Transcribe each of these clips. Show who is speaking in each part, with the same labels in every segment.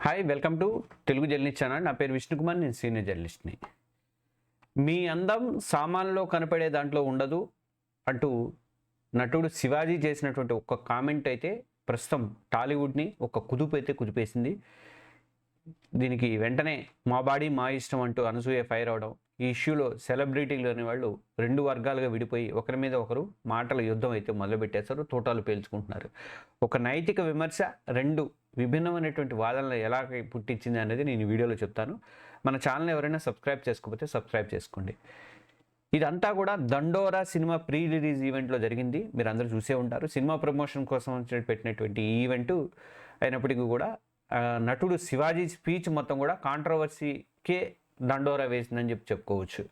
Speaker 1: Hi welcome to Telugu journalist channel. నా పేరు విష్ణుకుమార్, నేను సీనియర్ జర్నలిస్ట్ని. మీ అందం సామాన్లో కనపడే దాంట్లో ఉండదు అంటూ నటుడు శివాజీ చేసినటువంటి ఒక కామెంట్ అయితే ప్రస్తుతం టాలీవుడ్ని ఒక కుదుపు అయితే కుదిపేసింది. దీనికి వెంటనే మా బాడీ మా ఇష్టం అంటూ అనసూయ ఫైర్ అవడం, ఈ ఇష్యూలో సెలబ్రిటీలు అనేవాళ్ళు రెండు వర్గాలుగా విడిపోయి ఒకరి మీద ఒకరు మాటల యుద్ధం అయితే మొదలుపెట్టేశారు, తోటాలు పేల్చుకుంటున్నారు. ఒక నైతిక విమర్శ రెండు విభిన్నమైనటువంటి వాదనలు ఎలా పుట్టించింది అనేది నేను ఈ వీడియోలో చెప్తాను. మన ఛానల్ ఎవరైనా సబ్స్క్రైబ్ చేసుకోకపోతే సబ్స్క్రైబ్ చేసుకోండి. ఇదంతా కూడా దండోరా సినిమా ప్రీ రిలీజ్ ఈవెంట్లో జరిగింది. మీరు అందరూ చూసే ఉంటారు. సినిమా ప్రమోషన్ కోసం పెట్టినటువంటి ఈ ఈవెంట్ అయినప్పటికీ కూడా నటుడు శివాజీ స్పీచ్ మొత్తం కూడా కాంట్రవర్సీకే దండోరా వేసిందని చెప్పుకోవచ్చు.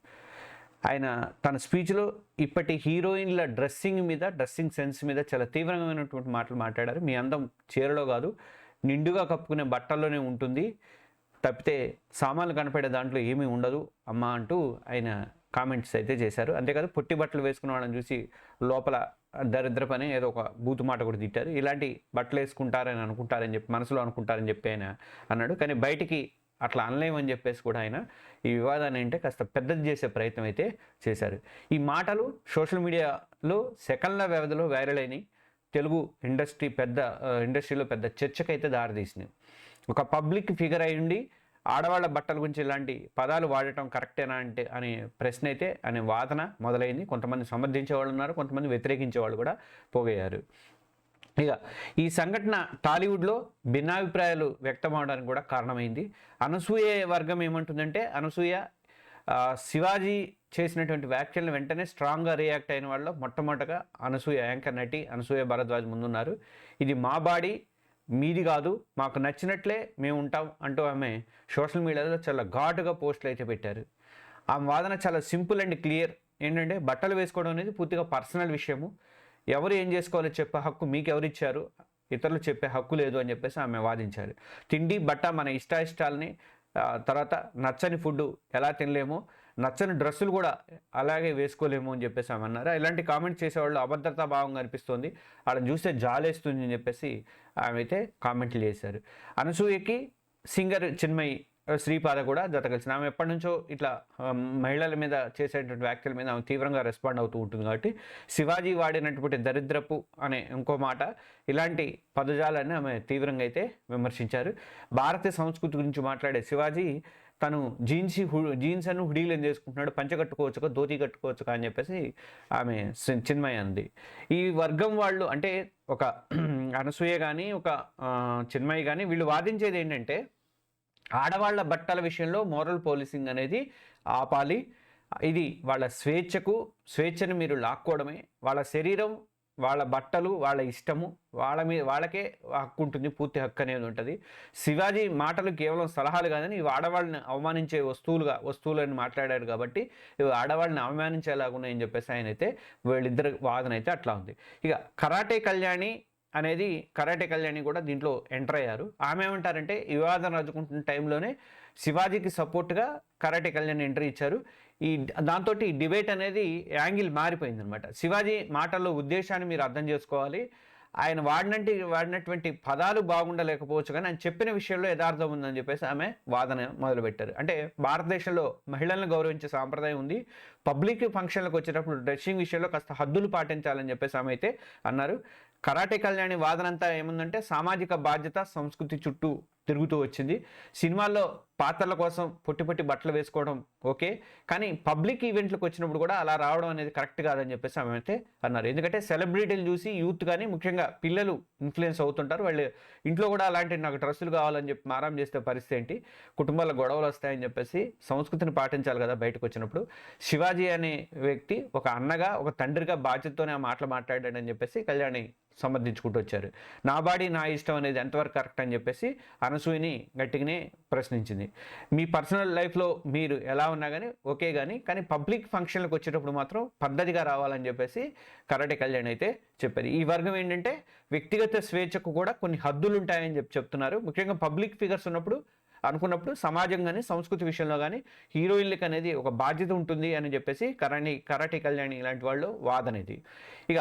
Speaker 1: ఆయన తన స్పీచ్లో ఇప్పటి హీరోయిన్ల డ్రెస్సింగ్ సెన్స్ మీద చాలా తీవ్రమైనటువంటి మాటలు మాట్లాడారు. మీ అందం చీరలో కాదు, నిండుగా కప్పుకునే బట్టల్లోనే ఉంటుంది, తప్పితే సామాన్లు కనపడే దాంట్లో ఏమీ ఉండదు అమ్మా అంటూ ఆయన కామెంట్స్ అయితే చేశారు. అంతేకాదు పొట్టి బట్టలు వేసుకున్న వాళ్ళని చూసి లోపల దరిద్ర పని ఏదో ఒక బూతు మాట కూడా తిట్టారు. ఇలాంటి బట్టలు వేసుకుంటారని అనుకుంటారని చెప్పి మనసులో అనుకుంటారని చెప్పి ఆయన అన్నాడు. కానీ బయటికి అట్లా అనలేమని చెప్పేసి కూడా ఆయన ఈ వివాదాన్ని అంటే కాస్త పెద్దది చేసే ప్రయత్నం అయితే చేశారు. ఈ మాటలు సోషల్ మీడియాలో సెకండ్ల వ్యవధిలో వైరల్ అయినాయి. తెలుగు ఇండస్ట్రీలో పెద్ద చర్చకైతే దారితీసినాయి. ఒక పబ్లిక్ ఫిగర్ అయి ఉండి ఆడవాళ్ళ బట్టల గురించి ఇలాంటి పదాలు వాడటం కరెక్టేనా అంటే అనే ప్రశ్న అయితే అనే వాదన మొదలైంది. కొంతమంది సమర్థించే వాళ్ళు ఉన్నారు, కొంతమంది వ్యతిరేకించే వాళ్ళు కూడా పోగయ్యారు. ఇక ఈ సంఘటన టాలీవుడ్లో భిన్నాభిప్రాయాలు వ్యక్తం అవడానికి కూడా కారణమైంది. అనసూయ వర్గం ఏమంటుందంటే, అనసూయ శివాజీ చేసినటువంటి వ్యాఖ్యలను వెంటనే స్ట్రాంగ్గా రియాక్ట్ అయిన వాళ్ళు మొట్టమొదటగా అనసూయ, యాంకర్ నటి అనసూయ భరద్వాజ్ ముందున్నారు. ఇది మా బాడీ మీది కాదు, మాకు నచ్చినట్లే మేము ఉంటాం అంటూ ఆమె సోషల్ మీడియాలో చాలా ఘాటుగా పోస్టులు అయితే పెట్టారు. ఆమె వాదన చాలా సింపుల్ అండ్ క్లియర్. ఏంటంటే బట్టలు వేసుకోవడం అనేది పూర్తిగా పర్సనల్ విషయము, ఎవరు ఏం చేసుకోవాలో చెప్పే హక్కు మీకు ఎవరిచ్చారు, ఇతరులు చెప్పే హక్కు లేదు అని చెప్పేసి ఆమె వాదించారు. తిండి బట్ట మన ఇష్టాలని, తర్వాత నచ్చని ఫుడ్ ఎలా తినలేమో, నచ్చని డ్రెస్సులు కూడా అలాగే వేసుకోలేము అని చెప్పేసి ఆమె అన్నారు. ఇలాంటి కామెంట్స్ చేసేవాళ్ళు అభద్రతా భావంగా అనిపిస్తుంది, వాళ్ళని చూస్తే జాలేస్తుంది అని చెప్పేసి ఆమె అయితే కామెంట్లు చేశారు. అనసూయకి సింగర్ చిన్మయి శ్రీపాద కూడా జత కలిసింది. ఆమె ఎప్పటి నుంచో ఇట్లా మహిళల మీద చేసేటువంటి వ్యాఖ్యల మీద ఆమె తీవ్రంగా రెస్పాండ్ అవుతూ ఉంటుంది. కాబట్టి శివాజీ వాడినటువంటి దరిద్రపు అనే ఇంకో మాట, ఇలాంటి పదజాలాన్ని ఆమె తీవ్రంగా అయితే విమర్శించారు. భారతీయ సంస్కృతి గురించి మాట్లాడే శివాజీ తను జీన్స్ అని హుడీలు ఏం చేసుకుంటున్నాడు, పంచ కట్టుకోవచ్చుగా, ధోతి కట్టుకోవచ్చుగా అని చెప్పేసి ఆమె చిన్మయి అంది. ఈ వర్గం వాళ్ళు అంటే ఒక అనసూయ కానీ ఒక చిన్మయి కానీ వీళ్ళు వాదించేది ఏంటంటే, ఆడవాళ్ళ బట్టల విషయంలో మోరల్ పోలీసింగ్ అనేది ఆపాలి. ఇది వాళ్ళ స్వేచ్ఛను మీరు లాక్కోవడమే. వాళ్ళ శరీరం, వాళ్ళ బట్టలు, వాళ్ళ ఇష్టము, వాళ్ళకే హక్కు ఉంటుంది, పూర్తి హక్కు అనేది ఉంటుంది. శివాజీ మాటలు కేవలం సలహాలు కాదని ఇవి ఆడవాళ్ళని అవమానించే వస్తువులని మాట్లాడారు కాబట్టి ఇవి ఆడవాళ్ళని అవమానించేలాగున్నాయని చెప్పేసి ఆయన అయితే వీళ్ళిద్దరు వాదన అయితే అట్లా ఉంది. ఇక కరాటే కళ్యాణి కూడా దీంట్లో ఎంటర్ అయ్యారు. ఆమె ఏమంటారంటే, వివాదం రాజుకుంటున్న టైంలోనే శివాజీకి సపోర్ట్గా కరాటే కళ్యాణి ఎంట్రీ ఇచ్చారు. దాంతో ఈ డిబేట్ అనేది యాంగిల్ మారిపోయింది అనమాట. శివాజీ మాటల్లో ఉద్దేశాన్ని మీరు అర్థం చేసుకోవాలి. ఆయన వాడినటువంటి పదాలు బాగుండలేకపోవచ్చు, కానీ ఆయన చెప్పిన విషయంలో యథార్థం ఉందని చెప్పేసి ఆమె వాదన మొదలుపెట్టారు. అంటే భారతదేశంలో మహిళలను గౌరవించే సాంప్రదాయం ఉంది, పబ్లిక్ ఫంక్షన్లకు వచ్చేటప్పుడు డ్రెస్సింగ్ విషయంలో కాస్త హద్దులు పాటించాలని చెప్పేసి ఆమె అయితే అన్నారు. కరాటే కళ్యాణి వాదనంతా ఏముందంటే, సామాజిక బాధ్యత, సంస్కృతి చుట్టూ తిరుగుతూ వచ్చింది. సినిమాల్లో పాత్రల కోసం పొట్టి బట్టలు వేసుకోవడం ఓకే, కానీ పబ్లిక్ ఈవెంట్లకు వచ్చినప్పుడు కూడా అలా రావడం అనేది కరెక్ట్ కాదని చెప్పేసి ఆమె అయితే అన్నారు. ఎందుకంటే సెలబ్రిటీలు చూసి యూత్ కానీ ముఖ్యంగా పిల్లలు ఇన్ఫ్లుయెన్స్ అవుతుంటారు. వాళ్ళు ఇంట్లో కూడా అలాంటి నాకు డ్రెస్సులు కావాలని చెప్పి మారం చేస్తే పరిస్థితి ఏంటి, కుటుంబాల గొడవలు వస్తాయని చెప్పేసి సంస్కృతిని పాటించాలి కదా బయటకు వచ్చినప్పుడు. శివాజీ అనే వ్యక్తి ఒక అన్నగా, ఒక తండ్రిగా బాధ్యతతోనే ఆ మాటలు మాట్లాడాడని చెప్పేసి కళ్యాణి సమర్థించుకుంటూ వచ్చారు. నా బాడీ నా ఇష్టం అనేది ఎంతవరకు కరెక్ట్ అని చెప్పేసి అనసూయని గట్టిగానే ప్రశ్నించింది. మీ పర్సనల్ లైఫ్లో మీరు ఎలా ఉన్నా కానీ ఓకే, కానీ పబ్లిక్ ఫంక్షన్లకు వచ్చేటప్పుడు మాత్రం పద్ధతిగా రావాలని చెప్పేసి కరాటే కళ్యాణ్ అయితే చెప్పారు. ఈ వర్గం ఏంటంటే, వ్యక్తిగత స్వేచ్ఛకు కూడా కొన్ని హద్దులు ఉంటాయని చెప్తున్నారు. ముఖ్యంగా పబ్లిక్ ఫిగర్స్ అనుకున్నప్పుడు సమాజం కానీ సంస్కృతి విషయంలో కానీ హీరోయిన్లకు అనేది ఒక బాధ్యత ఉంటుంది అని చెప్పేసి కరాటే కళ్యాణి ఇలాంటి వాళ్ళు వాదన ఇది. ఇక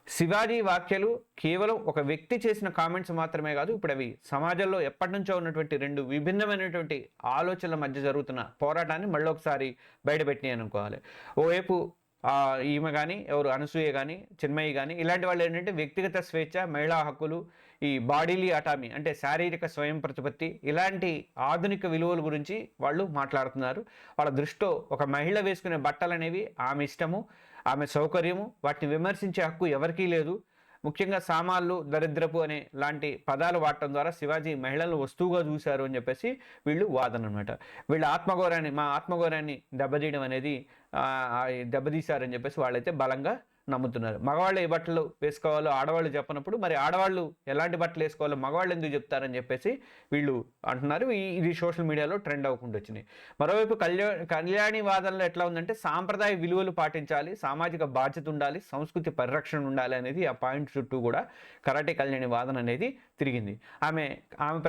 Speaker 1: శివాజీ వ్యాఖ్యలు కేవలం ఒక వ్యక్తి చేసిన కామెంట్స్ మాత్రమే కాదు, ఇప్పుడు అవి సమాజంలో ఎప్పటి నుంచో ఉన్నటువంటి రెండు విభిన్నమైనటువంటి ఆలోచనల మధ్య జరుగుతున్న పోరాటాన్ని మళ్ళీ ఒకసారి బయటపెట్టినాయి అనుకోవాలి. ఓవైపు ఈమె కానీ ఎవరు అనసూయ కానీ చిన్మయి కానీ ఇలాంటి వాళ్ళు ఏంటంటే వ్యక్తిగత స్వేచ్ఛ, మహిళా హక్కులు, ఈ బాడీలీ అటామీ అంటే శారీరక స్వయం ప్రతిపత్తి, ఇలాంటి ఆధునిక విలువల గురించి వాళ్ళు మాట్లాడుతున్నారు. వాళ్ళ దృష్టిలో ఒక మహిళ వేసుకునే బట్టలు అనేవి ఆమె ఇష్టము, ఆమె సౌకర్యము, వాటిని విమర్శించే హక్కు ఎవరికీ లేదు. ముఖ్యంగా సామాన్లు, దరిద్రపు అనే లాంటి పదాలు వాడటం ద్వారా శివాజీ మహిళలను వస్తువుగా చూశారు అని చెప్పేసి వీళ్ళు వాదన అనమాట. వీళ్ళ ఆత్మగౌరవాన్ని, మా ఆత్మగౌరవాన్ని దెబ్బతీయడం అనేది దెబ్బతీశారని చెప్పేసి వాళ్ళైతే బలంగా నమ్ముతున్నారు. మగవాళ్ళు ఏ బట్టలు వేసుకోవాలో ఆడవాళ్ళు చెప్పనప్పుడు మరి ఆడవాళ్ళు ఎలాంటి బట్టలు వేసుకోవాలో మగవాళ్ళు ఎందుకు చెప్తారని చెప్పేసి వీళ్ళు అంటున్నారు. ఇది సోషల్ మీడియాలో ట్రెండ్ అవ్వకుండా వచ్చినాయి. మరోవైపు కళ్యాణి వాదనలో ఎట్లా ఉందంటే సాంప్రదాయ విలువలు పాటించాలి, సామాజిక బాధ్యత ఉండాలి, సంస్కృతి పరిరక్షణ ఉండాలి అనేది ఆ పాయింట్ చుట్టూ కూడా కరాటే కళ్యాణి వాదన అనేది తిరిగింది. ఆమె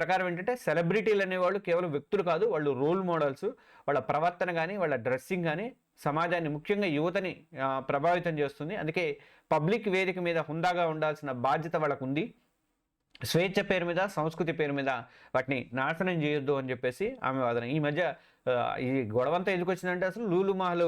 Speaker 1: ప్రకారం ఏంటంటే సెలబ్రిటీలు అనేవాళ్ళు కేవలం వ్యక్తులు కాదు, వాళ్ళు రోల్ మోడల్స్. వాళ్ళ ప్రవర్తన కానీ వాళ్ళ డ్రెస్సింగ్ కానీ సమాజాన్ని ముఖ్యంగా యువతని ప్రభావితం చేస్తుంది. అందుకే పబ్లిక్ వేదిక మీద హుందాగా ఉండాల్సిన బాధ్యత వాళ్ళకు ఉంది. స్వేచ్ఛ పేరు మీద, సంస్కృతి పేరు మీద వాటిని నాశనం చేయొద్దు అని చెప్పేసి ఆమె వాదన. ఈ మధ్య ఈ గొడవంతా ఎందుకు వచ్చిందంటే అసలు లూలు మహల్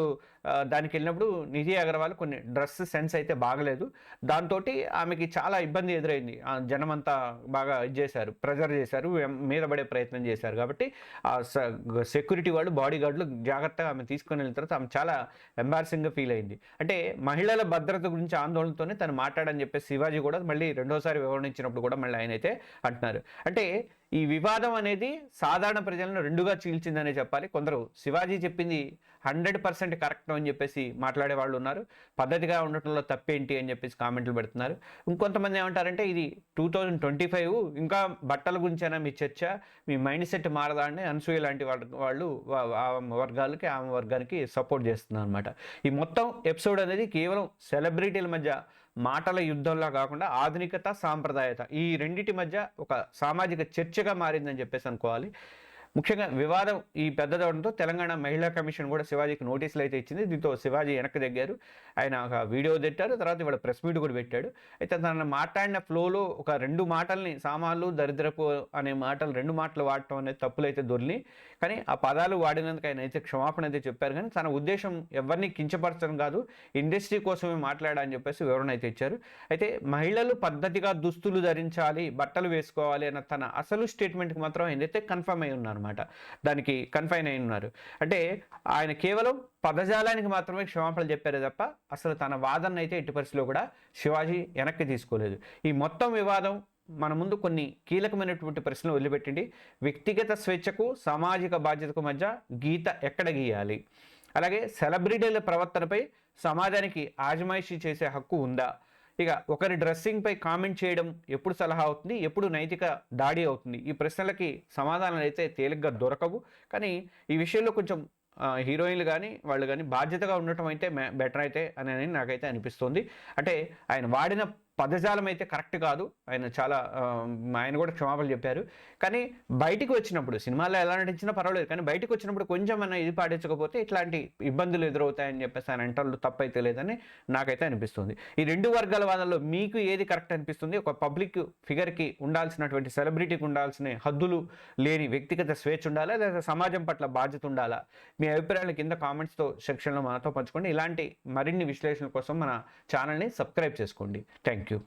Speaker 1: దానికి వెళ్ళినప్పుడు నిధి అగర్వాల్ కొన్ని డ్రెస్ సెన్స్ అయితే బాగలేదు. దాంతో ఆమెకి చాలా ఇబ్బంది ఎదురైంది. జనమంతా బాగా ఇది చేశారు, ప్రెజర్ చేశారు, మీద పడే ప్రయత్నం చేశారు. కాబట్టి ఆ సెక్యూరిటీ వాళ్ళు, బాడీ గార్డులు జాగ్రత్తగా ఆమె తీసుకొని వెళ్ళిన తర్వాత ఆమె చాలా ఎంబారసింగ్గా ఫీల్ అయింది. అంటే మహిళల భద్రత గురించి ఆందోళనతోనే తను మాట్లాడని చెప్పేసి శివాజీ కూడా మళ్ళీ రెండోసారి వివరణ ఇచ్చినప్పుడు కూడా మళ్ళీ ఆయన అయితే అంటున్నారు. అంటే ఈ వివాదం అనేది సాధారణ ప్రజలను రెండుగా చీల్చిందనే చెప్పాలి. కొందరు శివాజీ చెప్పింది 100% కరెక్ట్ అని చెప్పేసి మాట్లాడే వాళ్ళు ఉన్నారు. పద్ధతిగా ఉండటంలో తప్పేంటి అని చెప్పేసి కామెంట్లు పెడుతున్నారు. ఇంకొంతమంది ఏమంటారంటే ఇది 2025 ఇంకా బట్టల గురించైనా మీ చర్చ, మీ మైండ్ సెట్ మారదా అని అనసూయ లాంటి వాళ్ళు ఆమె వర్గానికి సపోర్ట్ చేస్తున్నారు అనమాట. ఈ మొత్తం ఎపిసోడ్ అనేది కేవలం సెలబ్రిటీల మధ్య మాటల యుద్ధంలా కాకుండా ఆధునికత, సాంప్రదాయత ఈ రెండింటి మధ్య ఒక సామాజిక చర్చగా మారిందని చెప్పేసి అనుకోవాలి. ముఖ్యంగా వివాదం ఈ పెద్దదవడంతో తెలంగాణ మహిళా కమిషన్ కూడా శివాజీకి నోటీసులు అయితే ఇచ్చింది. దీంతో శివాజీ వెనక్కి దగ్గారు. ఆయన ఒక వీడియో పెట్టారు, తర్వాత ఇవాళ ప్రెస్ మీట్ కూడా పెట్టాడు. అయితే తను మాట్లాడిన ఫ్లోలో ఒక 2 మాటల్ని సామాన్లు, దరిద్రపు అనే మాటలు 2 మాటలు వాడటం అనేది తప్పులైతే దొర్లి, కానీ ఆ పదాలు వాడినందుకు ఆయన అయితే క్షమాపణ అయితే చెప్పారు. కానీ తన ఉద్దేశం ఎవరిని కించపరచడం కాదు, ఇండస్ట్రీ కోసమే మాట్లాడాలని చెప్పేసి వివరణ అయితే ఇచ్చారు. అయితే మహిళలు పద్ధతిగా దుస్తులు ధరించాలి, బట్టలు వేసుకోవాలి అన్న తన అసలు స్టేట్మెంట్కి మాత్రం ఆయనైతే కన్ఫర్మ్ అయి ఉన్నారు, దానికి కన్ఫైన్ అయి ఉన్నారు. అంటే ఆయన కేవలం పదజాలానికి మాత్రమే క్షమాపణలు చెప్పారే తప్ప అసలు తన వాదన అయితే ఎట్టి పరిస్థితిలో కూడా శివాజీ వెనక్కి తీసుకోలేదు. ఈ మొత్తం వివాదం మన ముందు కొన్ని కీలకమైనటువంటి ప్రశ్నలు వదిలిపెట్టింది. వ్యక్తిగత స్వేచ్ఛకు, సామాజిక బాధ్యతకు మధ్య గీత ఎక్కడ గీయాలి? అలాగే సెలబ్రిటీల ప్రవర్తనపై సమాజానికి ఆజమాయిషీ చేసే హక్కు ఉందా? ఇక ఒకరి డ్రెస్సింగ్పై కామెంట్ చేయడం ఎప్పుడు సలహా అవుతుంది, ఎప్పుడు నైతిక దాడి అవుతుంది? ఈ ప్రశ్నలకి సమాధానాలు అయితే తేలిగ్గా దొరకవు. కానీ ఈ విషయంలో కొంచెం హీరోయిన్లు కానీ వాళ్ళు కానీ బాధ్యతగా ఉండటం అయితే బెటర్ అయితే అని నాకైతే అనిపిస్తుంది. అంటే ఆయన వాడిన పదజాలం అయితే కరెక్ట్ కాదు. ఆయన కూడా క్షమాపణలు చెప్పారు. కానీ బయటికి వచ్చినప్పుడు సినిమాలో ఎలా నటించినా పర్వాలేదు, కానీ బయటకు వచ్చినప్పుడు కొంచెం ఇది పాటించకపోతే ఇట్లాంటి ఇబ్బందులు ఎదురవుతాయని చెప్పేసి ఆయన అంటారు, తప్పైతే లేదని నాకైతే అనిపిస్తుంది. ఈ 2 వర్గాల వాదనలో మీకు ఏది కరెక్ట్ అనిపిస్తుంది? ఒక పబ్లిక్ ఫిగర్కి ఉండాల్సినటువంటి, సెలబ్రిటీకి ఉండాల్సిన హద్దులు లేని వ్యక్తిగత స్వేచ్ఛ ఉండాలా, లేదా సమాజం పట్ల బాధ్యత ఉండాలా? మీ అభిప్రాయాలు కింద కామెంట్స్తో సెక్షన్లో మనతో పంచుకోండి. ఇలాంటి మరిన్ని విశ్లేషణల కోసం మన ఛానల్ని సబ్స్క్రైబ్ చేసుకోండి. Thank you.